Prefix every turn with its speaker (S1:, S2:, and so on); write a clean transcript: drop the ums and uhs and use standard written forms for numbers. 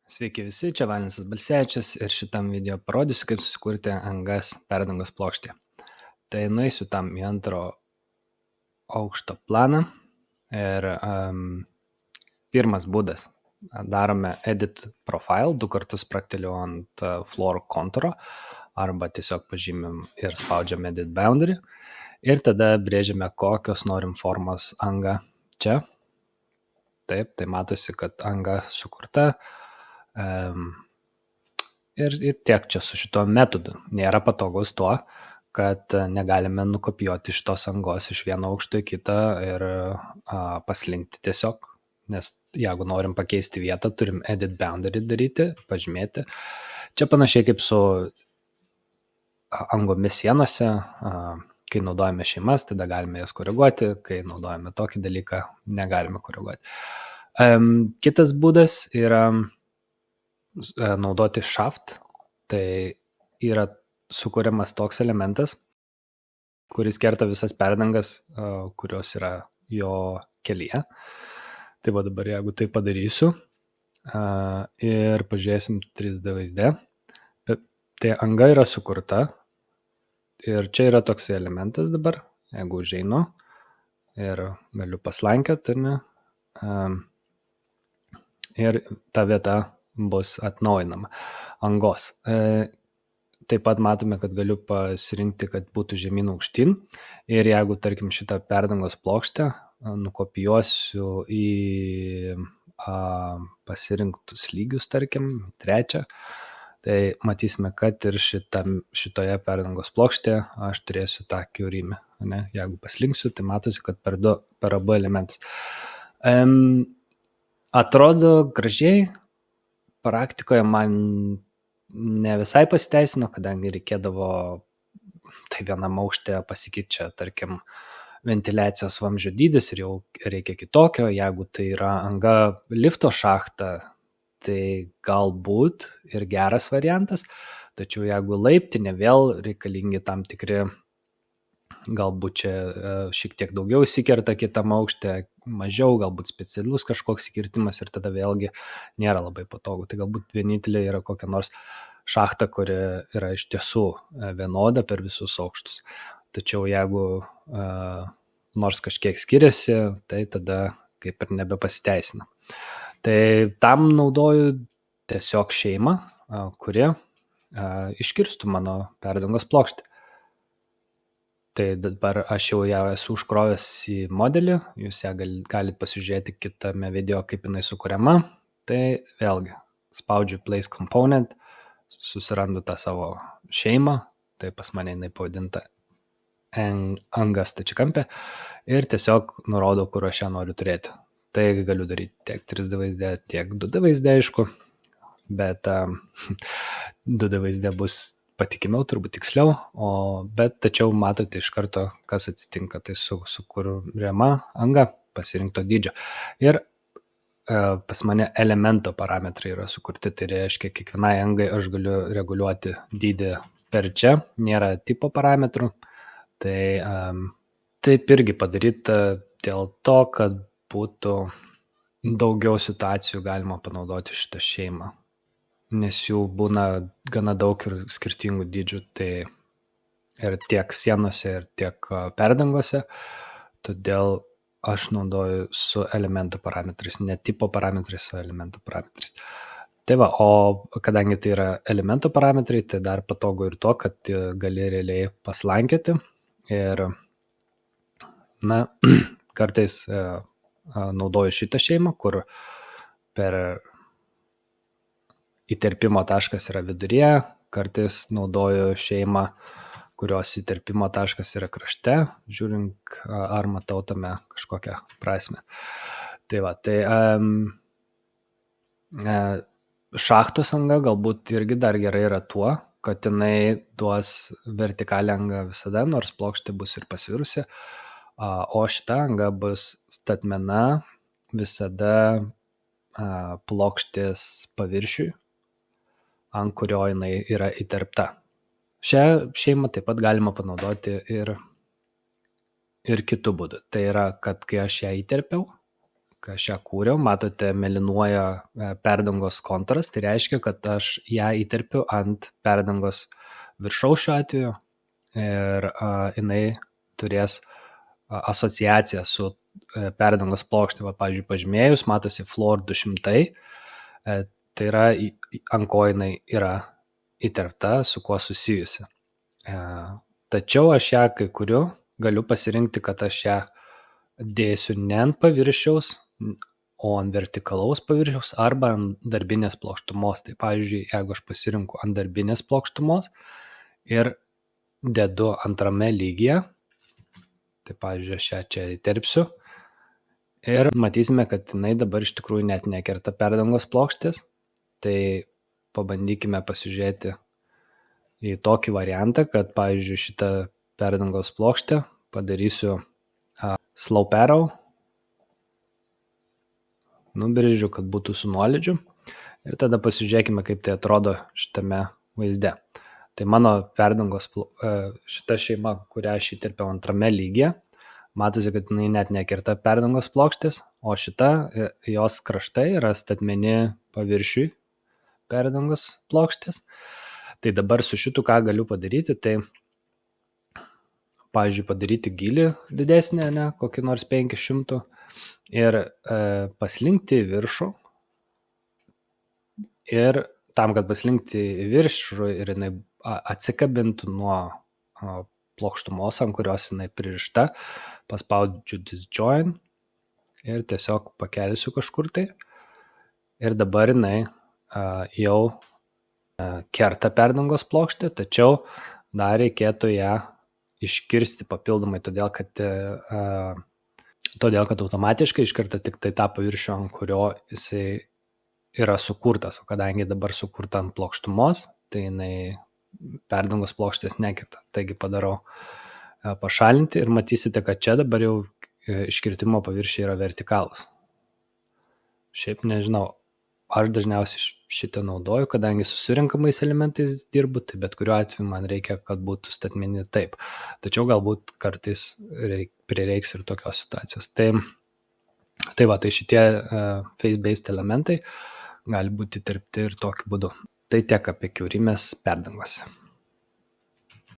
S1: Sveiki visi, čia Valinsas Balsevičius ir šitam video parodysiu, kaip susikurti angas perdangos plokštėje. Tai nueisiu tam į antro aukšto planą ir pirmas būdas. Darome edit profile, 2 kartus prakteliu ant floor kontūro arba tiesiog pažymim ir spaudžiam edit boundary ir tada brėžiame kokios norim formos anga čia. Taip, tai matosi, kad anga sukurta. Ir tiek čia su šituo metodu. Nėra patogus tuo, kad negalime nukopijuoti šitos angos iš vieno aukšto į kitą ir paslinkti tiesiog, nes jeigu norim pakeisti vietą, turim edit boundary daryti, pažymėti. Čia panašiai kaip su angomis sienose, kai naudojame šeimas, tada galime jas koreguoti, kai naudojame tokį dalyką, negalime koreguoti. Kitas būdas yra naudoti shaft, tai yra sukuriamas toks elementas, kuris kerta visas perdangas, kurios yra jo kelyje. Tai va dabar jeigu tai padarysiu ir pažiūrėsim 3D vaizde, tai anga yra sukurta ir čia yra toks elementas dabar, jeigu užeinu ir galiu paslankioti, ir ta vieta bus atnaujinama angos. Taip pat matome, kad galiu pasirinkti, kad būtų žemyn aukštyn ir jeigu, tarkim, šitą perdangos plokštę nukopijuosiu į pasirinktus lygius, tarkim, 3, tai matysime, kad ir šitoje perdangos plokštėje aš turėsiu tą kiaurymę. Jeigu paslinksiu, tai matosi, kad per abu elementus. Atrodo gražiai, praktikoje man ne visai pasiteisino, kadangi reikėdavo tai vienam aukšte pasikeičia, tarkim, ventiliacijos vamzdžio dydis ir jau reikia kitokio. Jeigu tai yra anga lifto šachta, tai galbūt ir geras variantas, tačiau jeigu laiptinė, vėl reikalingi tam tikri, galbūt čia šiek tiek daugiau įsikerta kitam aukšte, mažiau, galbūt specialus kažkoks įkirtimas ir tada vėlgi nėra labai patogu. Tai galbūt vienintelė yra kokia nors šachta, kuri yra iš tiesų vienoda per visus aukštus. Tačiau jeigu nors kažkiek skiriasi, tai tada kaip ir nebepasiteisina. Tai tam naudoju tiesiog šeimą, kuri iškirstų mano perdangos plokštę. Tai dabar aš jau ją esu užkrovęs į modelį, jūs ją galite pasižiūrėti kitame video, kaip jinai sukuriama. Tai vėlgi spaudžiu place component, susirandu tą savo šeimą, tai pas mane jinai pavadinta anga stačiakampė ir tiesiog nurodau, kur aš ją noriu turėti. Tai galiu daryti tiek 3D vaizde, tiek 2D vaizde, aišku, bet 2D vaizde bus patikimiau, turbūt tiksliau, bet tačiau matote iš karto, kas atsitinka, tai sukuriama anga pasirinkto dydžio. Ir pas mane elemento parametrai yra sukurti, tai reiškia, kiekvienai angai aš galiu reguliuoti dydį per čia, nėra tipo parametrų. Tai taip irgi padaryta dėl to, kad būtų daugiau situacijų galima panaudoti šitą šeimą, nes jų būna gana daug ir skirtingų dydžių, tai ir tiek sienose, ir tiek perdangose, todėl aš naudoju su elementų parametrais, ne tipo parametrais, o elementų parametrais. Tai va, o kadangi tai yra elementų parametrai, tai dar patogu ir to, kad gali realiai paslankioti ir, kartais naudoju šitą šeimą, kur per įterpimo taškas yra viduryje, kartais naudoju šeimą, kurios įterpimo taškas yra krašte, žiūrint, ar matau tame kažkokią prasmę. Tai va, tai šachtos anga galbūt irgi dar gerai yra tuo, kad jinai duos vertikalią angą visada, nors plokštė bus ir pasvirusi, o šita anga bus statmena visada plokštės paviršiui, ant kurio jinai yra įterpta. Šią šeimą taip pat galima panaudoti ir kitų būdų. Tai yra, kad kai aš ją įterpiau, kai aš ją kūriau, matote, mėlynuoja perdangos kontūras, tai reiškia, kad aš ją įterpiu ant perdangos viršaus šiuo atveju ir jinai turės asociaciją su perdangos plokštė. Va, pavyzdžiui, pažymėjus, matosi Floor 200, tai yra ant ko jinai yra įterpta, su kuo susijusi. Tačiau aš ją kai kuriu, galiu pasirinkti, kad aš ją dėsiu ne ant paviršiaus, o ant vertikalaus paviršiaus arba ant darbinės plokštumos. Tai pavyzdžiui, jeigu aš pasirinku ant darbinės plokštumos ir dedu antrame lygyje, tai pavyzdžiui, aš ją čia įterpsiu ir matysime, kad jinai dabar iš tikrųjų net nekerta perdangos plokštės. Tai pabandykime pasižiūrėti į tokį variantą, kad pavyzdžiui šitą perdangos plokštę padarysiu slope arrow, nubrėžiu, kad būtų su nuolydžiu ir tada pasižiūrėkime, kaip tai atrodo šitame vaizde. Tai mano perdangos, šita šeima, kurią aš įterpiau antrame lygyje, matosi, kad jinai net nekerta perdangos plokštės, o šita, jos kraštai yra statmeni paviršiui perdangos plokštės. Tai dabar su šitu ką galiu padaryti, tai pavyzdžiui padaryti gylį didesnį, ne, kokį nors 500 ir paslinkti į viršų. Ir tam, kad paslinkti į viršų ir jinai atsikabintų nuo plokštumos, ant kurios jinai pririšta, paspaudžiu disjoin ir tiesiog pakelsiu kažkur tai. Ir dabar jinai jau kerta perdangos plokštę, tačiau dar reikėtų ją iškirsti papildomai, todėl kad automatiškai iškerta tik tai tą paviršių, ant kurio jisai yra sukurtas, o kadangi dabar sukurta ant plokštumos, tai jinai perdangos plokštės nekerta. Taigi padarau pašalinti ir matysite, kad čia dabar jau iškirtimo paviršiai yra vertikalūs. Šiaip nežinau, aš dažniausiai šitą naudoju, kadangi su surinkamais elementais dirbu, tai bet kuriuo atveju man reikia, kad būtų statmeni taip. Tačiau galbūt kartais prireiks ir tokios situacijos. Tai šitie face-based elementai gali būti įterpti ir tokiu būdu. Tai tiek apie kiaurimės perdangose.